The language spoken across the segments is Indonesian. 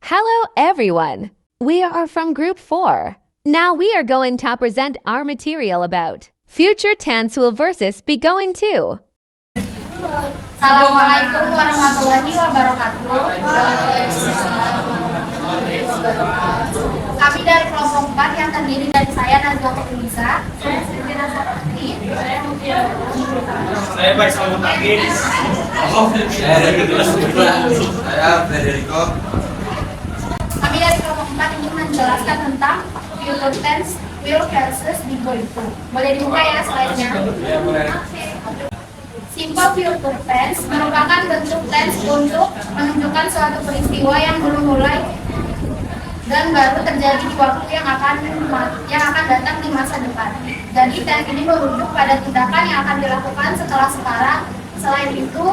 Hello everyone! We are from Group 4. Now we are going to present our material about future tense will versus be going to. Assalamualaikum warahmatullahi wabarakatuh. Kami dari kelompok 4 yang terdiri dari saya Najwa Fatimisa, saya Siti Nasarati, Saya Faisal Mutagis. Saya Federico. Kami dari kelompok 4 ingin menjelaskan tentang future tense, will versus be going to. Boleh dibuka ya slide-nya. Simple future tense merupakan bentuk tense untuk menunjukkan suatu peristiwa yang belum mulai dan baru terjadi di waktu yang akan datang di masa depan. Jadi tense ini merujuk pada tindakan yang akan dilakukan setelah sekarang. Selain itu,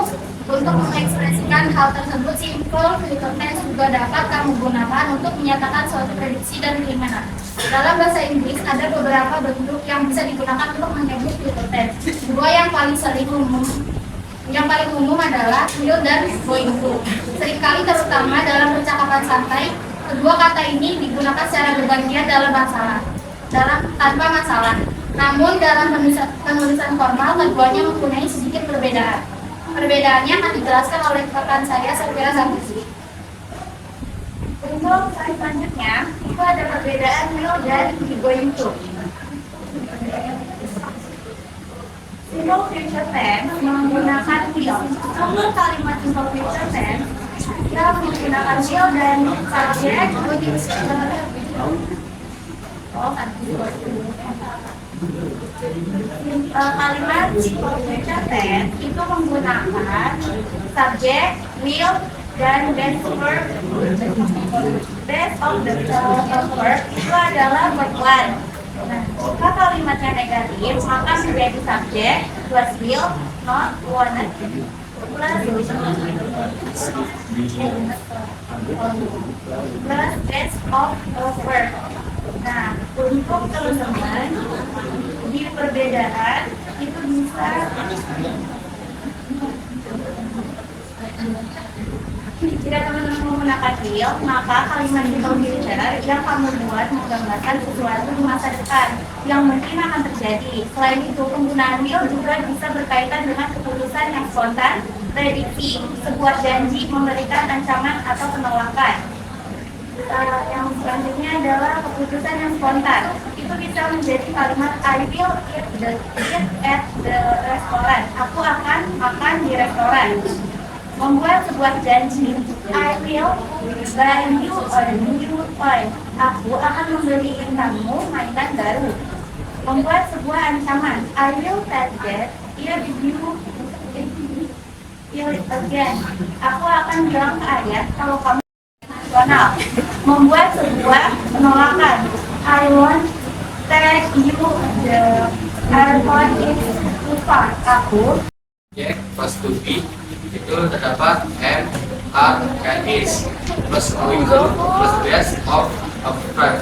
untuk mengekspresikan hal tersebut, simple future tense juga dapat kamu gunakan untuk menyatakan suatu prediksi dan keinginan. Dalam bahasa Inggris ada beberapa bentuk yang bisa digunakan untuk menyebut future tense. Dua yang paling umum adalah will dan going to. Seringkali terutama dalam percakapan santai, kedua kata ini digunakan secara bergantian tanpa masalah. Namun dalam penulisan formal keduanya mempunyai sedikit perbedaan. Perbedaannya akan dijelaskan oleh rekan saya Safira Zambuzi. Untuk slide selanjutnya, itu ada perbedaan will dan going to. Simple future tense menggunakan will. Untuk kalimat simple future tense, kita menggunakan will dan subject kalimat simple future tense itu menggunakan subject, will, dan base verb. Base of the verb itu adalah verb one. Nah, jika kalimatnya negatif, maka menjadi subject plus will, not wanted, plus base of verb. Nah, untuk teman-teman di perbedaan itu bisa jika teman-teman menggunakan will, maka kalimat simple future yang kamu buat menggambarkan sesuatu di masa depan yang mungkin akan terjadi. Selain itu, penggunaan will juga bisa berkaitan dengan keputusan yang spontan, prediksi, sebuah janji, memberikan ancaman atau penolakan. Yang selanjutnya adalah keputusan yang spontan. Itu bisa menjadi kalimat I will eat at the restaurant. Aku akan makan di restoran. Membuat sebuah janji, I will buy you a new toy. Aku akan membeliin kamu mainan baru. Membuat sebuah ancaman, I will tell that if you feel it again. Aku akan bilang ke ayah kalau kamu nasional. Membuat sebuah penolakan, I won't take you the airport is too far. Aku Plus to be itu terdapat M, R, and is plus going to plus base of verb.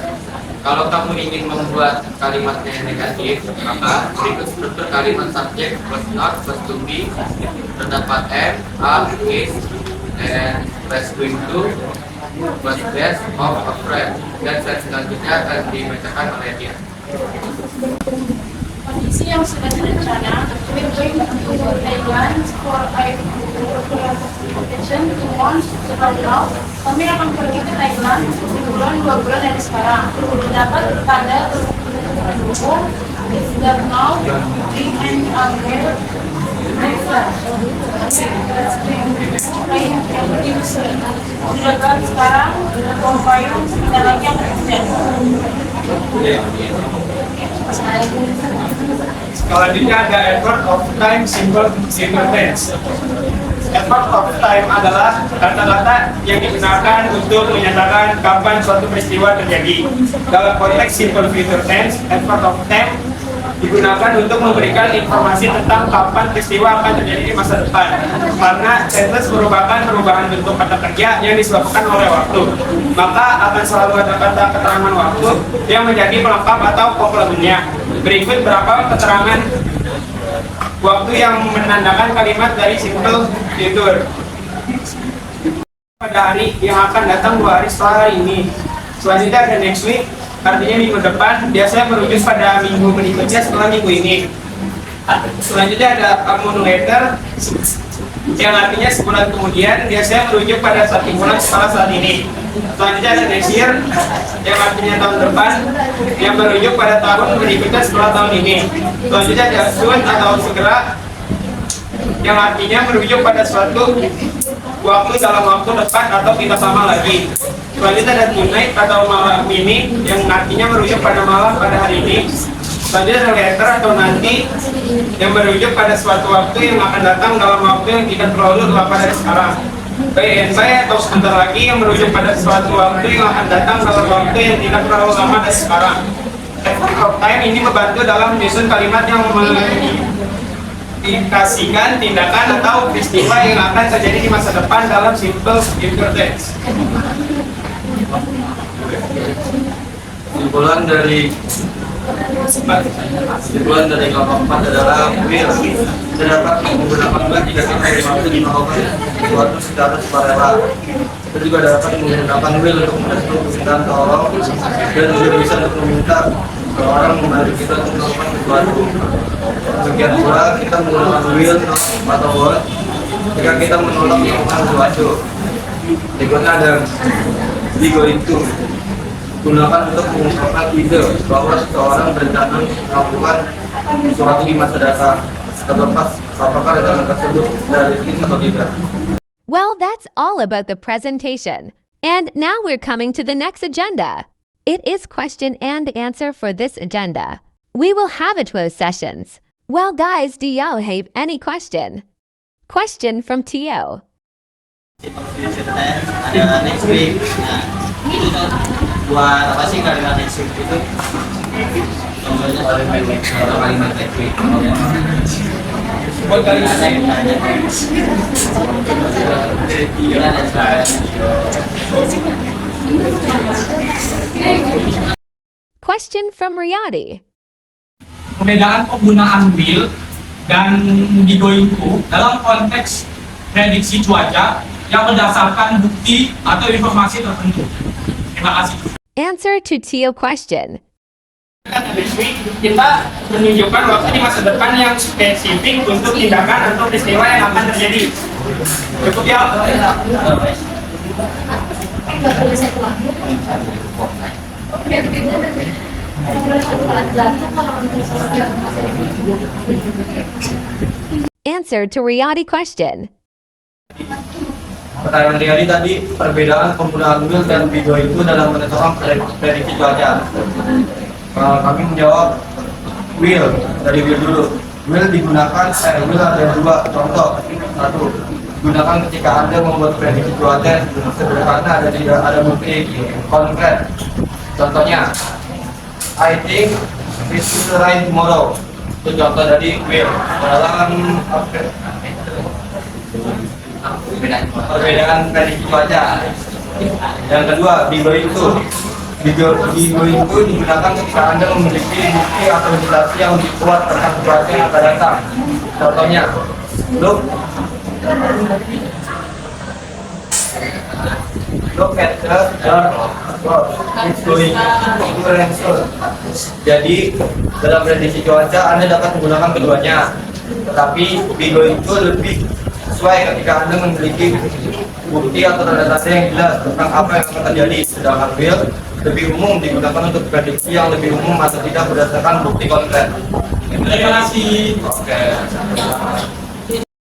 Kalau kamu ingin membuat kalimatnya yang negatif, maka berikut struktur kalimat subjek plus not plus to be terdapat M, R, is, and plus going to plus base of verb. Dan selanjutnya akan dibacakan oleh dia. Kondisi yang sudah direncana, we're going to Thailand for a vacation 2 months from now. Kami akan pergi ke Thailand 2 bulan dari sekarang. Dapat pada umum is that now we and aware sekarang payung tidak lagi yang terjadi. Selanjutnya ada effort of time simple tense. Effort of time adalah kata-kata yang digunakan untuk menyatakan kapan suatu peristiwa terjadi. Dalam konteks simple future tense, effort of time digunakan untuk memberikan informasi tentang kapan peristiwa akan terjadi di masa depan. Karena tense merupakan perubahan bentuk kata kerja yang disebabkan oleh waktu, maka akan selalu ada kata keterangan waktu yang menjadi pelengkap atau komplemennya. Berikut beberapa keterangan waktu yang menandakan kalimat dari simple future. pada hari yang akan datang 2 hari setelah hari ini. Selanjutnya ada next week, artinya minggu depan, biasanya merujuk pada minggu berikutnya setelah minggu ini. Selanjutnya ada common later, yang artinya sebulan kemudian, biasanya merujuk pada 1 bulan setelah saat ini. Selanjutnya ada next year, yang artinya tahun depan, yang merujuk pada tahun berikutnya setelah tahun ini. Selanjutnya ada soon atau segera, yang artinya merujuk pada suatu waktu dalam waktu dekat atau tidak lama lagi. Selanjutnya ada tonight atau malam ini, yang artinya merujuk pada malam pada hari ini. Selanjutnya ada later atau nanti, yang merujuk pada suatu waktu yang akan datang dalam waktu yang tidak terlalu lama dari sekarang. By atau sebentar lagi, yang merujuk pada suatu waktu yang akan datang dalam waktu yang tidak terlalu lama dari sekarang. Effort of time ini membantu dalam menyusun kalimat yang mengindikasikan tindakan atau peristiwa yang akan terjadi di masa depan dalam simple future tense. Kesimpulan dari kelompok 4 adalah will terdapat menggunakan will jika kita bermaksud melakukan sesuatu secara sukarela. Kita juga dapat menggunakan will untuk merespon permintaan tolong dan juga bisa untuk meminta seseorang membantu kita untuk melakukan sesuatu. Demikian pula kita menggunakan will atau word jika kita menolak melakukan sesuatu. Berikutnya ada be going to, gunakan untuk mengungkapkan ide bahwa seseorang berencana melakukan sesuatu di masa datang, terlepas apakah rencana tersebut realistis atau tidak. Well, that's all about the presentation. And now we're coming to the next agenda. It is question and answer for this agenda. We will have 12 sessions. Well, guys, do y'all have any question? Question from Tio. Ada next week. Nah, buat apa sih kalimat next week itu? Contohnya kalimat next week. Buat kalimat Question from Riyadi. Perbedaan penggunaan will dan be going to dalam konteks prediksi cuaca yang berdasarkan bukti atau informasi tertentu. Terima kasih. Answer to Tio question. Kita menunjukkan waktu di masa depan yang spesifik untuk tindakan atau peristiwa yang akan terjadi. Cukup ya. Answer to Riyadi question. Pertanyaan Riyadi tadi, perbedaan penggunaan will dan be going to dalam menentukan prediksi cuaca. Kami menjawab will, dari will dulu. Will digunakan, will ada 2 contoh. 1, gunakan ketika Anda membuat prediksi cuaca sederhana dan tidak ada bukti konkret. Contohnya, I think it will rain tomorrow. Itu contoh dari will. Dalam perbedaan prediksi cuaca. Yang kedua, be going to. Be going to digunakan ketika Anda memiliki bukti atau indikasi yang lebih kuat tentang cuaca yang akan datang. Contohnya, look at the dark. It's going to rain soon. Jadi, dalam prediksi cuaca Anda dapat menggunakan keduanya. Tetapi be going to lebih sesuai ketika Anda memiliki bukti atau tanda-tanda yang jelas tentang apa yang akan terjadi. Sedangkan will lebih umum digunakan untuk prediksi yang lebih umum atau tidak berdasarkan bukti konkret. Terima kasih. Oke.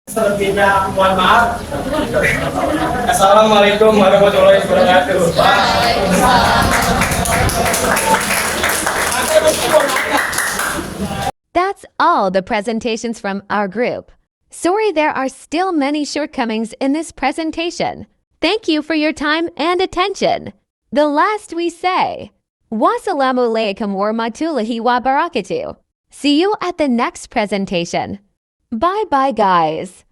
Selebihnya mohon maaf. Assalamualaikum warahmatullahi wabarakatuh. That's all the presentations from our group. Sorry there are still many shortcomings in this presentation. Thank you for your time and attention. The last we say, Wassalamualaikum warahmatullahi wabarakatuh. See you at the next presentation. Bye bye guys.